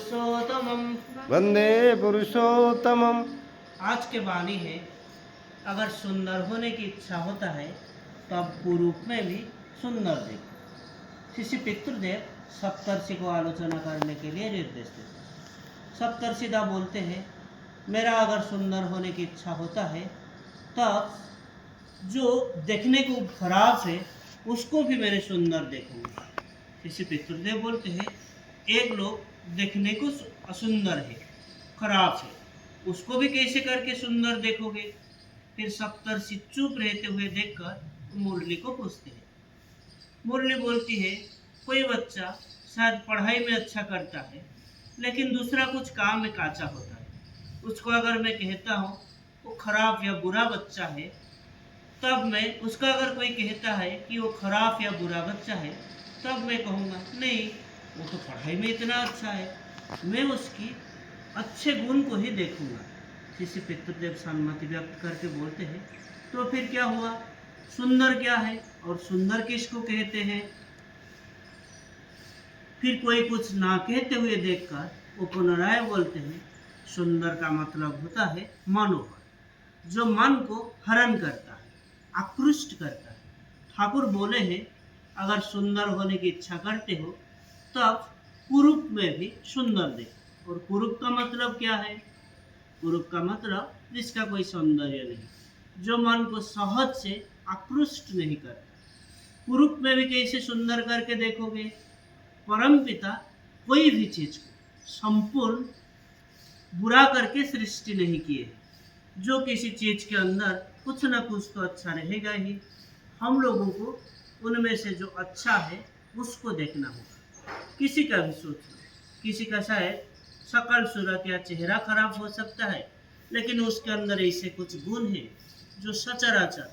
पुरुषोत्तमम्। वंदे पुरुषोत्तमम्। आज के वाणी है, अगर सुंदर होने की इच्छा होता है तो आप कुरूप में भी सुंदर देखो। ऋषि पितृदेव सप्तर्षि को आलोचना करने के लिए निर्देश देते। सप्तर्षिदा बोलते हैं, मेरा अगर सुंदर होने की इच्छा होता है तब जो देखने को खराब है उसको भी मैंने सुंदर देखूंगा। ऋषि पितृदेव बोलते हैं, एक लोग देखने को असुंदर है, खराब है, उसको भी कैसे करके सुंदर देखोगे? फिर सप्तर्षि चुप रहते हुए देखकर मुरली को पूछते हैं। मुरली बोलती है, कोई बच्चा शायद पढ़ाई में अच्छा करता है लेकिन दूसरा कुछ काम में काचा होता है, उसको अगर मैं कहता हूँ वो खराब या बुरा बच्चा है, तब मैं उसका अगर कोई कहता है कि वो खराब या बुरा बच्चा है, तब मैं कहूँगा नहीं, वो तो पढ़ाई में इतना अच्छा है, मैं उसकी अच्छे गुण को ही देखूंगा। ऋषि पितृदेव सम्मति व्यक्त करके बोलते हैं, तो फिर क्या हुआ? सुंदर क्या है और सुंदर किसको कहते हैं? फिर कोई कुछ ना कहते हुए देखकर वो पुनराय बोलते हैं, सुंदर का मतलब होता है मनोहर, जो मन को हरण करता है, आकृष्ट करता है। ठाकुर बोले हैं, अगर सुंदर होने की इच्छा करते हो तब कुरूप में भी सुंदर देखो। और कुरूप का मतलब क्या है? कुरूप का मतलब जिसका कोई सौंदर्य नहीं, जो मन को सहज से आकृष्ट नहीं करता। कुरूप में भी कैसे सुंदर करके देखोगे? परमपिता कोई भी चीज को संपूर्ण बुरा करके सृष्टि नहीं किए। जो किसी चीज के अंदर कुछ न कुछ तो अच्छा रहेगा ही। हम लोगों को उनमें से जो अच्छा है उसको देखना होगा। किसी का भी सोचना, किसी का शायद शकल सूरत या चेहरा खराब हो सकता है, लेकिन उसके अंदर ऐसे कुछ गुण हैं जो सचराचर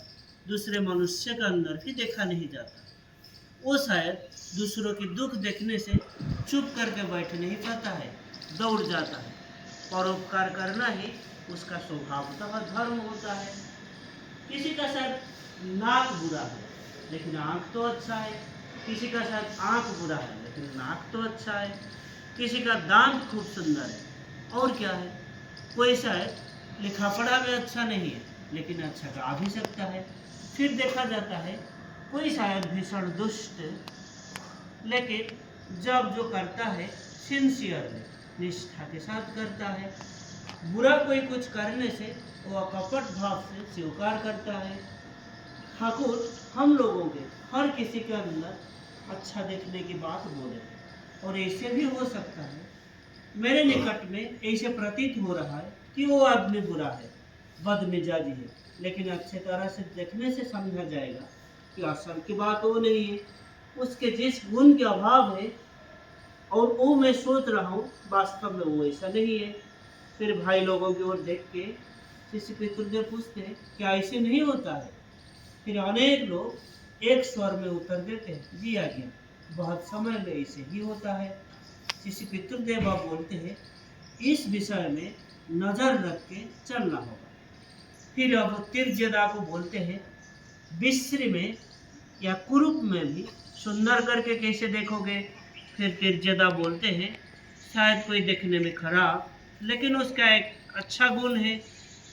दूसरे मनुष्य के अंदर भी देखा नहीं जाता। वो शायद दूसरों की दुख देखने से चुप करके बैठ नहीं पाता है, दौड़ जाता है। परोपकार करना ही उसका स्वभावतः धर्म होता है। किसी का शायद नाक बुरा है लेकिन आँख तो अच्छा है, किसी का शायद आँख बुरा है लेकिन नाक तो अच्छा है, किसी का दांत खूब सुंदर है, और क्या है, कोई शायद लिखा पढ़ा में अच्छा नहीं है लेकिन अच्छा गा भी सकता है। फिर देखा जाता है कोई शायद भीषण दुष्ट, लेकिन जब जो करता है सिंसियरली, निष्ठा के साथ करता है। बुरा कोई कुछ करने से वो अकपट भाव से स्वीकार करता है। ठाकुर हम लोगों के हर किसी के अंदर अच्छा देखने की बात बोले, और ऐसे भी हो सकता है मेरे निकट में ऐसे प्रतीत हो रहा है कि वो आदमी बुरा है, बदमिजाजी है, लेकिन अच्छे तरह से देखने से समझा जाएगा कि असल की बात वो नहीं है। उसके जिस गुण के अभाव है और वो मैं सोच रहा हूँ वास्तव में वो ऐसा नहीं है। फिर भाई लोगों की ओर देख के ऋषि पितृदेव पूछते हैं, क्या ऐसे नहीं होता है? फिर अनेक लोग एक स्वर में उत्तर देते हैं, जी आज्ञा, बहुत समय में ऐसे ही होता है। ऋषि पितृदेव आप बोलते हैं, इस विषय में नजर रख के चलना होगा। फिर अब तिर्यदा को बोलते हैं, विश्री में या कुरूप में भी सुंदर करके कैसे देखोगे? फिर तिर्यदा बोलते हैं, शायद कोई देखने में खराब लेकिन उसका एक अच्छा गुण है,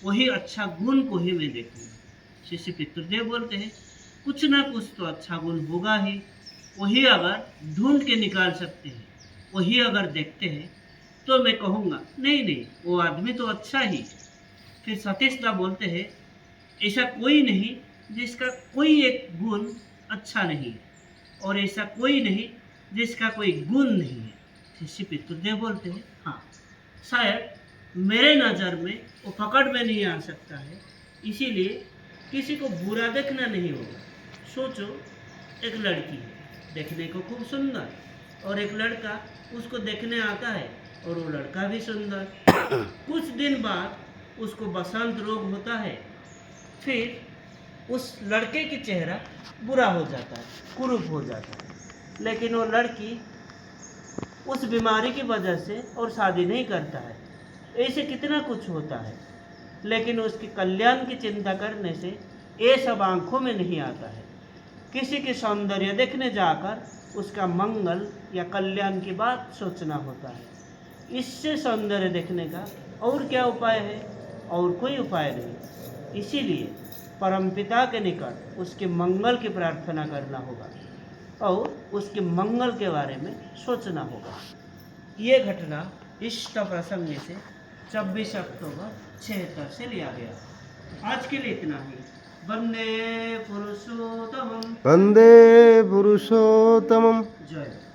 वही अच्छा गुण को ही मैं देखूंगा। ऋषि पितृदेव बोलते हैं, कुछ ना कुछ तो अच्छा गुण होगा ही, वही अगर ढूंढ के निकाल सकते हैं, वही अगर देखते हैं, तो मैं कहूँगा नहीं नहीं, वो आदमी तो अच्छा ही। फिर सतीशदा बोलते हैं, ऐसा कोई नहीं जिसका कोई एक गुण अच्छा नहीं है, और ऐसा कोई नहीं जिसका कोई गुण नहीं है। ऋषि पितृदेव बोलते हैं, हाँ, शायद मेरे नज़र में वो पकड़ में नहीं आ सकता है, इसीलिए किसी को बुरा देखना नहीं होगा। सोचो, एक लड़की है, देखने को खूब सुंदर, और एक लड़का उसको देखने आता है और वो लड़का भी सुंदर। कुछ दिन बाद उसको बसंत रोग होता है, फिर उस लड़के की चेहरा बुरा हो जाता है, कुरूप हो जाता है, लेकिन वो लड़की उस बीमारी की वजह से और शादी नहीं करता है। ऐसे कितना कुछ होता है, लेकिन उसके कल्याण की चिंता करने से ये सब आंखों में नहीं आता है। किसी की सौंदर्य देखने जाकर उसका मंगल या कल्याण की बात सोचना होता है। इससे सौंदर्य देखने का और क्या उपाय है? और कोई उपाय नहीं। इसीलिए परमपिता के निकट उसके मंगल की प्रार्थना करना होगा और उसके मंगल के बारे में सोचना होगा। ये घटना इष्ट प्रसंग में से 26 अक्टूबर 76 से लिया गया। आज के लिए इतना ही। वंदे पुरुषोत्तमम। वन्दे पुरुषोत्तमम्। जय।